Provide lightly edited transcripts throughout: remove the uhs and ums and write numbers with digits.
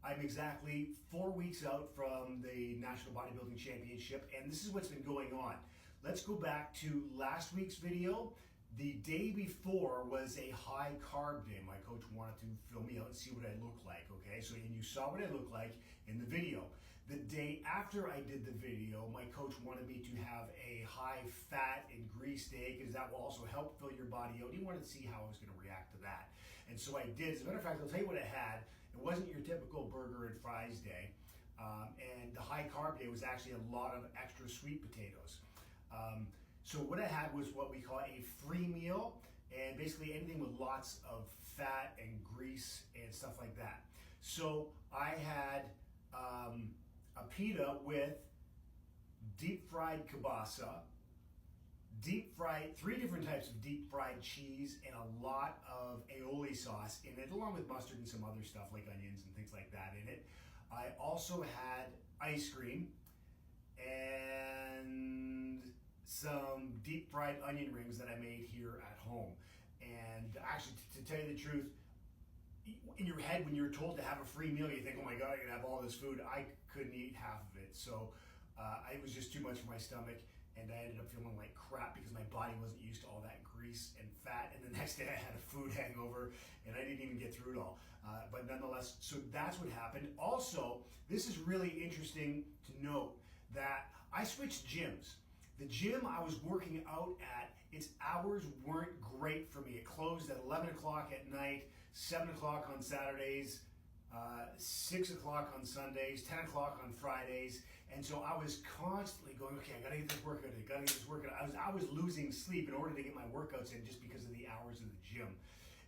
I'm exactly 4 weeks out from the National Bodybuilding Championship, and this is what's been going on. Let's go back to last week's video. The day before was a high carb day. My coach wanted to film me out and see what I look like, okay? So, and you saw what I look like in the video. The day after I did the video, my coach wanted me to have a high fat and grease day because that will also help fill your body out. He wanted to see how I was gonna react to that. And so I did. As a matter of fact, I'll tell you what I had. It wasn't your typical burger and fries day. And the high carb day was actually a lot of extra sweet potatoes. So what I had was what we call a free meal, and basically anything with lots of fat and grease and stuff like that. So I had a pita with deep fried kielbasa, three different types of deep fried cheese, and a lot of aioli sauce in it, along with mustard and some other stuff like onions and things like that in it. I also had ice cream and some deep fried onion rings that I made here at home. And actually, to tell you the truth, in your head, when you're told to have a free meal, you think, oh my God, I'm gonna have all this food. I couldn't eat half of it. So it was just too much for my stomach. And I ended up feeling like crap because my body wasn't used to all that grease and fat. And the next day I had a food hangover and I didn't even get through it all. But nonetheless, so that's what happened. Also, this is really interesting to note that I switched gyms. The gym I was working out at, its hours weren't great for me. It closed at 11 o'clock at night, 7 o'clock on Saturdays, 6 o'clock on Sundays, 10 o'clock on Fridays. And so I was constantly going, okay, I gotta get this workout in, gotta get this workout in. I was losing sleep in order to get my workouts in just because of the hours of the gym.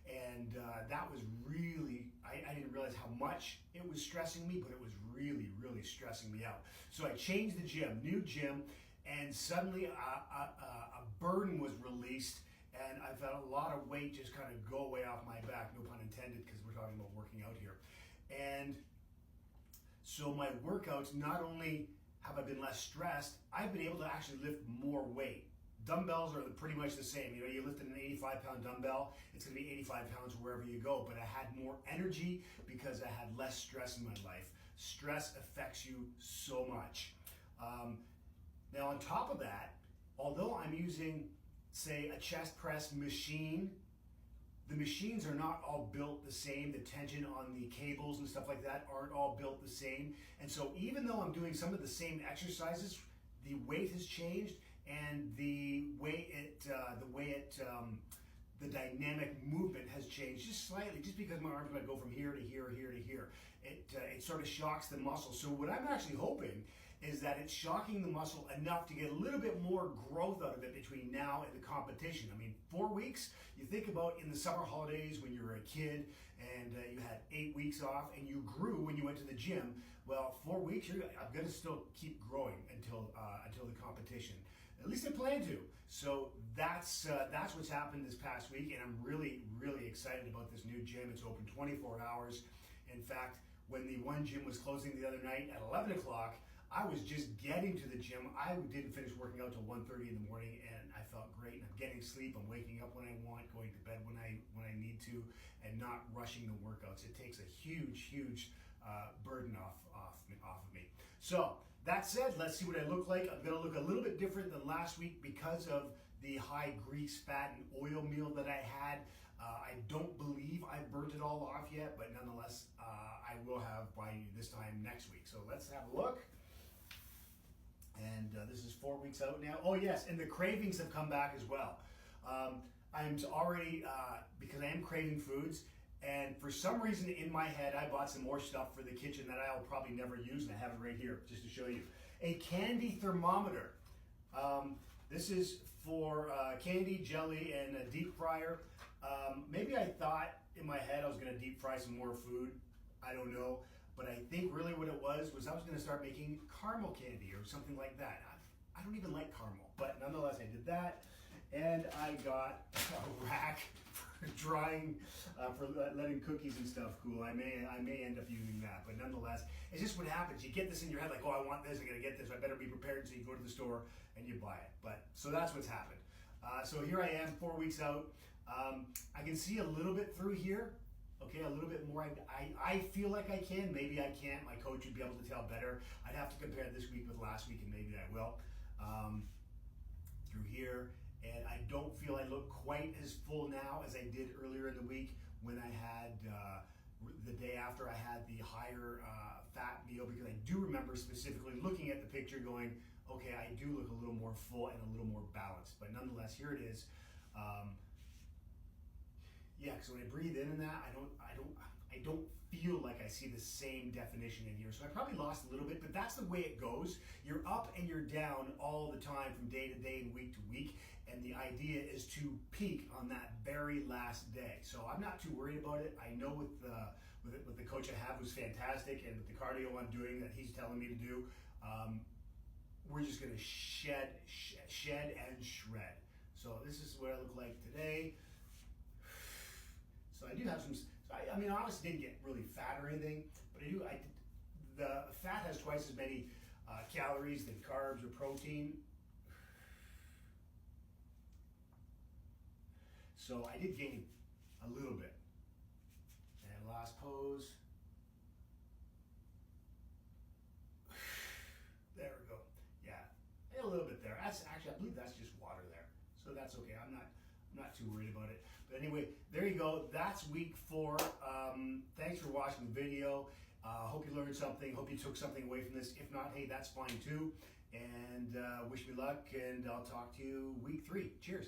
And that was really, I didn't realize how much it was stressing me, but it was really, really stressing me out. So I changed the gym, new gym, and suddenly a burden was released, and I felt a lot of weight just kind of go away off my back, no pun intended, because we're talking about working out here. And so my workouts, not only have I been less stressed, I've been able to actually lift more weight. Dumbbells are pretty much the same. You know, you lifted an 85-pound dumbbell, it's gonna be 85 pounds wherever you go, but I had more energy because I had less stress in my life. Stress affects you so much. Now on top of that, although I'm using, say, a chest press machine, the machines are not all built the same. The tension on the cables and stuff like that aren't all built the same. And so even though I'm doing some of the same exercises, the weight has changed and the dynamic movement has changed just slightly, just because my arms might go from here to here, here to here. It sort of shocks the muscle. So what I'm actually hoping is that it's shocking the muscle enough to get a little bit more growth out of it between now and the competition. I mean, 4 weeks, you think about in the summer holidays when you were a kid and you had 8 weeks off and you grew when you went to the gym. Well, 4 weeks, I'm gonna still keep growing until the competition. At least I plan to. So that's what's happened this past week, and I'm really, really excited about this new gym. It's open 24 hours. In fact, when the one gym was closing the other night at 11 o'clock, I was just getting to the gym. I didn't finish working out till 1:30 in the morning, and I felt great. And I'm getting sleep. I'm waking up when I want, going to bed when I need to, and not rushing the workouts. It takes a huge burden off of me. So that said, let's see what I look like. I'm gonna look a little bit different than last week because of the high grease, fat, and oil meal that I had. I don't believe I burnt it all off yet, but nonetheless, I will have by this time next week. So let's have a look. And this is 4 weeks out now. Oh yes, and the cravings have come back as well. I'm already, because I am craving foods, and for some reason in my head, I bought some more stuff for the kitchen that I'll probably never use, and I have it right here just to show you. A candy thermometer. This is for candy, jelly, and a deep fryer. Maybe I thought in my head I was gonna deep fry some more food. I don't know. But I think really what it was I was gonna start making caramel candy or something like that. I don't even like caramel, but nonetheless I did that. And I got a rack for drying, for letting cookies and stuff cool. I may end up using that, but nonetheless, it's just what happens. You get this in your head like, oh, I want this, I gotta get this, I better be prepared. So you go to the store and you buy it. But so that's what's happened. So here I am, 4 weeks out. I can see a little bit through here. Okay, a little bit more. I feel like I can. Maybe I can't. My coach would be able to tell better. I'd have to compare this week with last week, and maybe I will. Through here, and I don't feel I look quite as full now as I did earlier in the week when I had the day after I had the higher fat meal, because I do remember specifically looking at the picture going, okay, I do look a little more full and a little more balanced. But nonetheless, here it is. Yeah, because when I breathe in and that, I don't feel like I see the same definition in here. So I probably lost a little bit, but that's the way it goes. You're up and you're down all the time from day to day and week to week. And the idea is to peak on that very last day. So I'm not too worried about it. I know with the coach I have, who's fantastic, and with the cardio I'm doing that he's telling me to do, we're just going to shed and shred. So this is what I look like today. So I do have some. I mean, I honestly didn't get really fat or anything, but the fat has twice as many calories than carbs or protein. So I did gain a little bit. And last pose. There we go. Yeah, a little bit there. That's actually, I believe that's just water there. So that's okay. I'm not too worried about it. But anyway, there you go. That's week 4. Thanks for watching the video. Hope you learned something. Hope you took something away from this. If not, hey, that's fine too. And wish me luck, and I'll talk to you week 3. Cheers.